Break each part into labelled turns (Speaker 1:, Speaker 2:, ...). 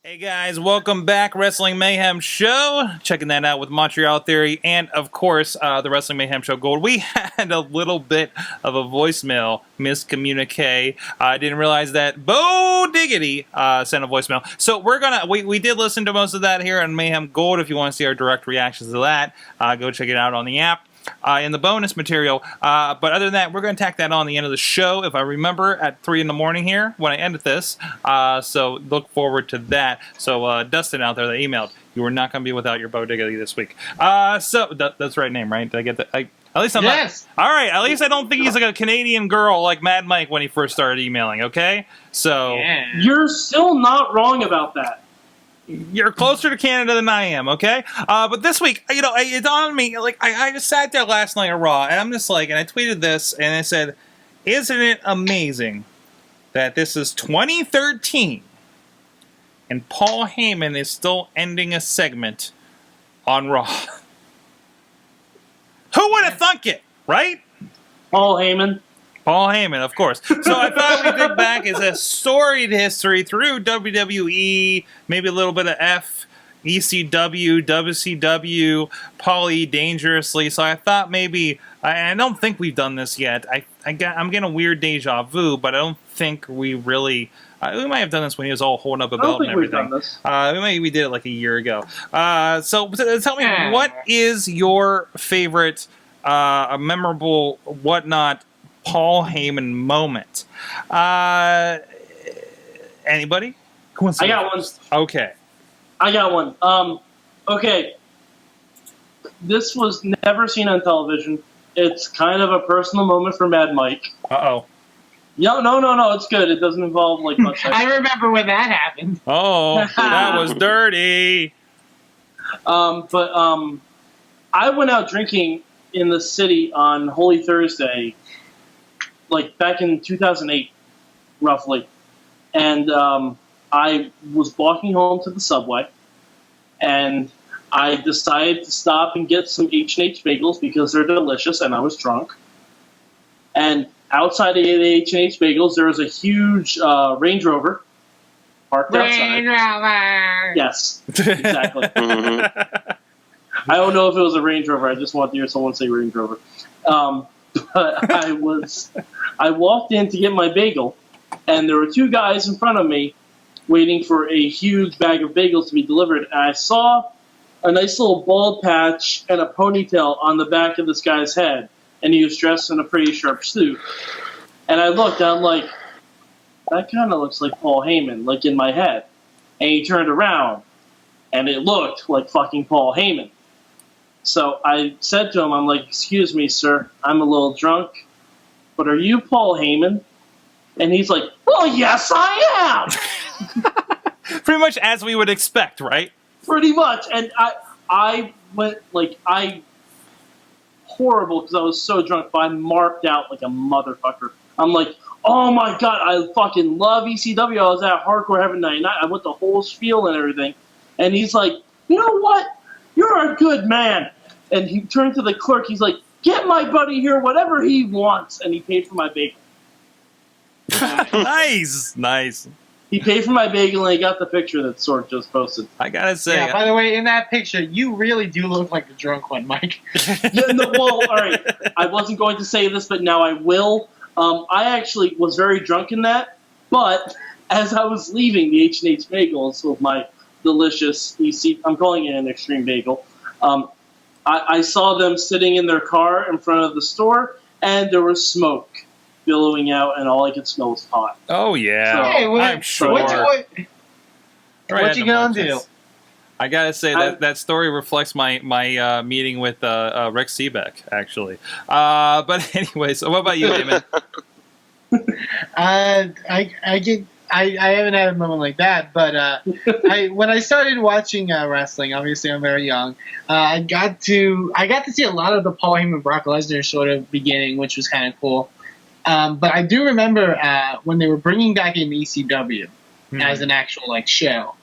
Speaker 1: Hey guys, welcome back, Wrestling Mayhem Show. Checking that out with Montreal Theory and, of course, the Wrestling Mayhem Show Gold. We had a little bit of a voicemail miscommunique. I didn't realize that Bo Diggity sent a voicemail. So we did listen to most of that here on Mayhem Gold. If you want to see our direct reactions to that, go check it out on the app. In the bonus material. But other than that, we're going to tack that on the end of the show, if I remember, at 3 in the morning here when I edit this. So look forward to that. So Dustin out there that emailed, you were not going to be without your Bo Diggity this week. That's the right name, right? Did I get that? At least I'm
Speaker 2: yes.
Speaker 1: not. All right. At least I don't think he's like a Canadian girl like Mad Mike when he first started emailing. Okay. So
Speaker 3: You're still not wrong about that.
Speaker 1: You're closer to Canada than I am, okay? But this week, it dawned on me, like, I just sat there last night at Raw, and I'm just like, and I tweeted this, and I said, isn't it amazing that this is 2013, and Paul Heyman is still ending a segment on Raw? Who would have thunk it, right?
Speaker 3: Paul Heyman.
Speaker 1: Paul Heyman, of course. So I thought we'd dig back as a storied history through WWE, maybe a little bit of ECW, WCW, Paul E Dangerously. So I thought maybe, I don't think we've done this yet. I'm getting a weird deja vu, but I don't think we really. We might have done this when he was all holding up a belt and everything. We did it like a year ago. So tell me, what is your favorite, memorable, whatnot, Paul Heyman moment? Anybody?
Speaker 3: I got one.
Speaker 1: Okay.
Speaker 3: I got one. Okay. This was never seen on television. It's kind of a personal moment for Mad Mike.
Speaker 1: Uh-oh.
Speaker 3: No, it's good. It doesn't involve like much.
Speaker 2: I remember when that happened.
Speaker 1: Oh, that was dirty.
Speaker 3: I went out drinking in the city on Holy Thursday, like back in 2008, roughly. And I was walking home to the subway, and I decided to stop and get some H&H bagels because they're delicious, and I was drunk. And outside of the H&H bagels, there was a huge Range Rover parked outside.
Speaker 2: Range Rover!
Speaker 3: Yes, exactly. I don't know if it was a Range Rover. I just wanted to hear someone say Range Rover. But I walked in to get my bagel, and there were two guys in front of me waiting for a huge bag of bagels to be delivered. And I saw a nice little bald patch and a ponytail on the back of this guy's head, and he was dressed in a pretty sharp suit. And I looked, and I'm like, that kind of looks like Paul Heyman, like in my head. And he turned around, and it looked like fucking Paul Heyman. So I said to him, I'm like, excuse me, sir, I'm a little drunk, but are you Paul Heyman? And he's like, well, yes, I am!
Speaker 1: Pretty much as we would expect, right?
Speaker 3: Pretty much. And I went, horrible because I was so drunk, but I marked out like a motherfucker. I'm like, oh my God, I fucking love ECW. I was at Hardcore Heaven 99. I went the whole spiel and everything. And he's like, you know what? You're a good man. And he turned to the clerk. He's like, get my buddy here whatever he wants. And he paid for my bagel.
Speaker 1: Nice.
Speaker 3: He paid for my bagel, and he got the picture that Sorg just posted.
Speaker 1: I gotta say.
Speaker 2: Yeah, by the way, in that picture, you really do look like the drunk one, Mike.
Speaker 3: All right. I wasn't going to say this, but now I will. I actually was very drunk in that. But as I was leaving the H&H Bagels with my delicious I'm calling it an extreme bagel, I saw them sitting in their car in front of the store, and there was smoke billowing out, and all I could smell was pot.
Speaker 1: Oh, yeah.
Speaker 3: So,
Speaker 2: hey,
Speaker 1: I'm sure.
Speaker 2: What you gonna do?
Speaker 1: I gotta say, that story reflects my meeting with Rex Seebeck, actually. But anyway, so what about you, Damon?
Speaker 2: I haven't had a moment like that, but when I started watching wrestling, obviously I'm very young. I got to see a lot of the Paul Heyman Brock Lesnar sort of beginning, which was kind of cool. But I do remember when they were bringing back in ECW as an actual show,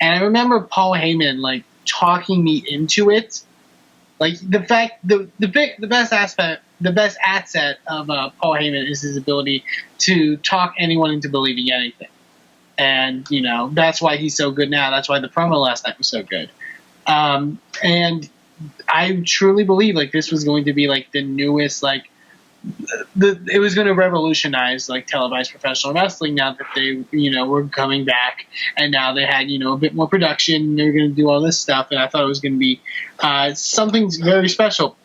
Speaker 2: and I remember Paul Heyman talking me into it. Like the best asset of Paul Heyman is his ability to talk anyone into believing anything. And, that's why he's so good now. That's why the promo last night was so good. And I truly believe, like, this was going to be, like, the newest, like, it was going to revolutionize, like, televised professional wrestling now that they, were coming back. And now they had, a bit more production. They were going to do all this stuff. And I thought it was going to be something very special.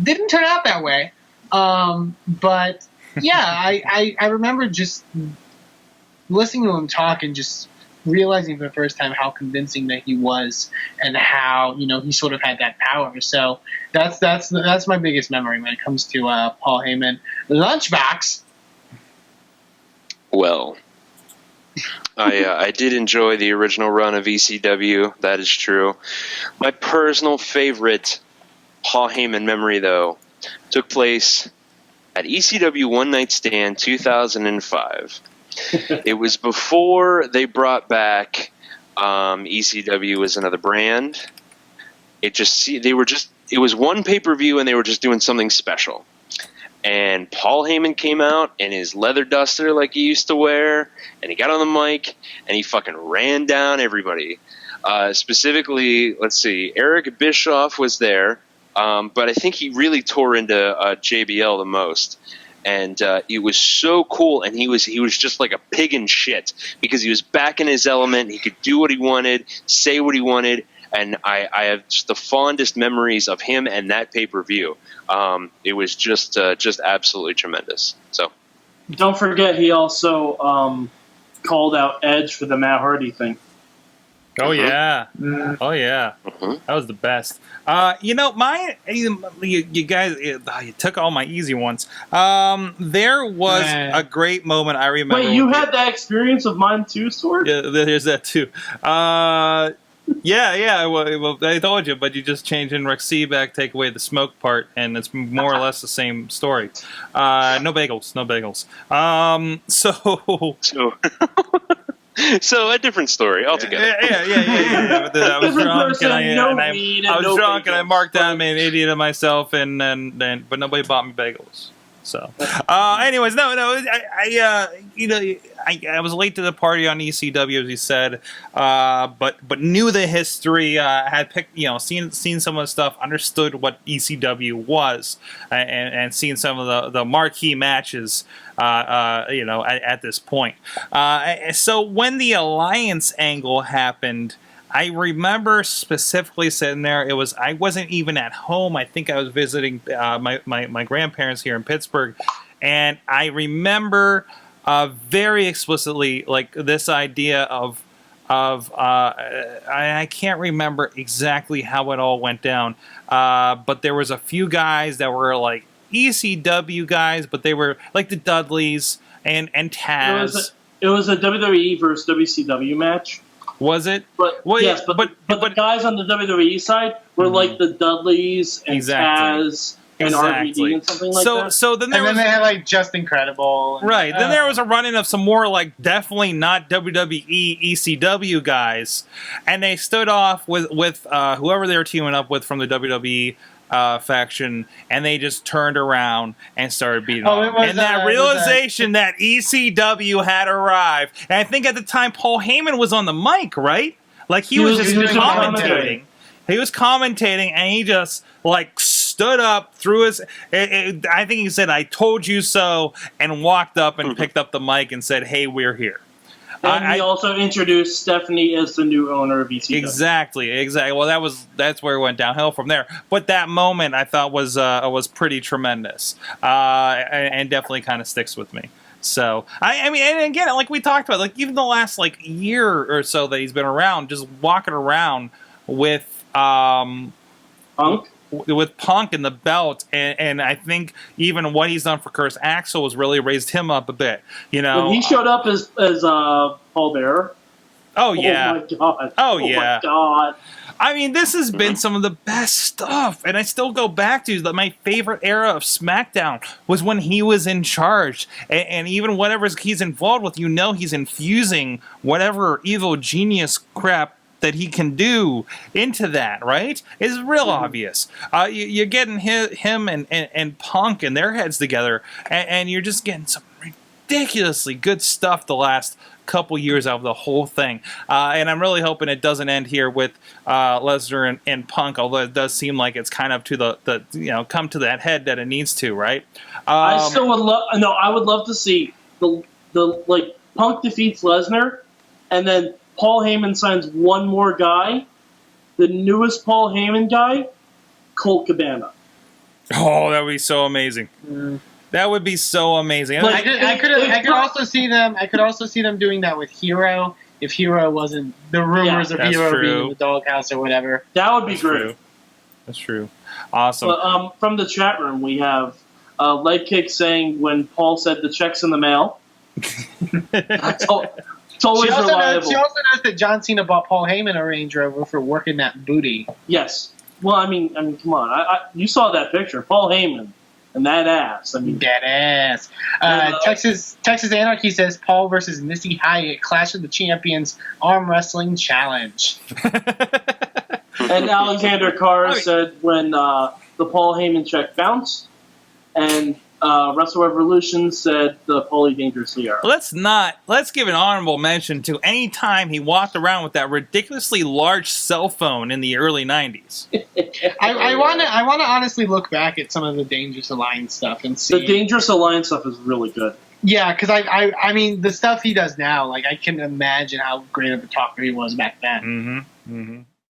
Speaker 2: Didn't turn out that way. But, yeah, I remember just listening to him talk and just realizing for the first time how convincing that he was and how, he sort of had that power. So that's my biggest memory when it comes to Paul Heyman. Lunchbox.
Speaker 4: Well, I did enjoy the original run of ECW. That is true. My personal favorite Paul Heyman memory, though, took place at ECW One Night Stand 2005. It was before they brought back ECW as another brand. It was one pay-per-view and they were just doing something special. And Paul Heyman came out in his leather duster like he used to wear, and he got on the mic and he fucking ran down everybody. Specifically, let's see, Eric Bischoff was there, but I think he really tore into JBL the most. And it was so cool, and he was just like a pig in shit because he was back in his element. He could do what he wanted, say what he wanted, and I have just the fondest memories of him and that pay-per-view. It was just absolutely tremendous. So,
Speaker 3: don't forget, he also called out Edge for the Matt Hardy thing.
Speaker 1: Oh yeah, oh yeah, that was the best. You guys, you took all my easy ones. There was a great moment I remember.
Speaker 3: Wait, you had that experience of mine too, Sword?
Speaker 1: Yeah, there's that too. Yeah. Well, I told you, but you just change in Rex Seaback, take away the smoke part, and it's more or less the same story. No bagels.
Speaker 4: So a different story altogether.
Speaker 1: Yeah. But I was drunk, and I marked down, made an idiot of myself, but nobody bought me bagels. So, anyways, no, I was late to the party on ECW, as you said, but knew the history, had picked, seen some of the stuff, understood what ECW was, and seen some of the marquee matches, at this point. So when the Alliance angle happened, I remember specifically sitting there. I wasn't even at home. I think I was visiting my grandparents here in Pittsburgh, and I remember very explicitly like this idea of I can't remember exactly how it all went down, but there was a few guys that were like ECW guys, but they were like the Dudleys and Taz.
Speaker 3: It was a WWE versus WCW match.
Speaker 1: Was it?
Speaker 3: But the guys on the WWE side were like the Dudleys and Taz and RVD and something like that.
Speaker 1: So then they
Speaker 2: had like Just Incredible.
Speaker 1: Right. Then there was a run-in of some more like definitely not WWE ECW guys, and they stood off with whoever they were teaming up with from the WWE faction, and they just turned around and started beating them. And that realization that ECW had arrived. And I think at the time Paul Heyman was on the mic, right? Like he was just commentating. He was commentating, and he just like stood up, threw his. I think he said, "I told you so," and walked up and picked up the mic and said, "Hey, we're here."
Speaker 3: And he also introduced Stephanie as the new owner of ECW.
Speaker 1: Exactly. Well, that's where it went downhill from there. But that moment I thought was pretty tremendous, and definitely kind of sticks with me. So I mean, and again, like we talked about, like even the last like year or so that he's been around, just walking around with
Speaker 3: Punk.
Speaker 1: With Punk and the belt, and I think even what he's done for Curtis Axel has really raised him up a bit.
Speaker 3: When he showed up as Paul Bearer.
Speaker 1: Oh yeah.
Speaker 3: Oh my god.
Speaker 1: Oh yeah.
Speaker 3: My god.
Speaker 1: I mean, this has been some of the best stuff, and I still go back to that. My favorite era of SmackDown was when he was in charge, and even whatever he's involved with, he's infusing whatever evil genius crap that he can do into that, right? It's real obvious. You're getting him and Punk and their heads together, and you're just getting some ridiculously good stuff the last couple years out of the whole thing. And I'm really hoping it doesn't end here with Lesnar and Punk, although it does seem like it's kind of to the come to that head that it needs to, right?
Speaker 3: I still would love. No, I would love to see the like Punk defeats Lesnar, and then Paul Heyman signs one more guy, the newest Paul Heyman guy, Colt Cabana.
Speaker 1: Oh, that would be so amazing. That would be so amazing.
Speaker 3: Like,
Speaker 2: I could also see them. I could also see them doing that with Hero. If Hero wasn't the rumors of
Speaker 1: that's
Speaker 2: Hero
Speaker 1: true.
Speaker 2: being in the doghouse or whatever.
Speaker 3: That would be
Speaker 1: That's
Speaker 3: great.
Speaker 1: true. That's true. Awesome.
Speaker 3: But, from the chat room, we have Leg Kick saying when Paul said the check's in the mail. That's always reliable.
Speaker 2: She also knows that John Cena bought Paul Heyman a Range Rover for working that booty.
Speaker 3: Yes. Well, I mean, come on. You saw that picture, Paul Heyman, and that ass. I mean,
Speaker 2: Dead ass. Texas Anarchy says Paul versus Missy Hyatt, Clash of the Champions Arm Wrestling Challenge.
Speaker 3: and Alexander Carr said when the Paul Heyman check bounced, and Wrestle Revolution said the Paulie Dangerously era.
Speaker 1: Let's give an honorable mention to any time he walked around with that ridiculously large cell phone in the early 90s.
Speaker 2: I want to honestly look back at some of the Dangerous Alliance stuff and see.
Speaker 3: The Dangerous Alliance stuff is really good.
Speaker 2: Yeah, because I mean the stuff he does now, like I can imagine how great of a talker he was back then.
Speaker 1: Mm-hmm.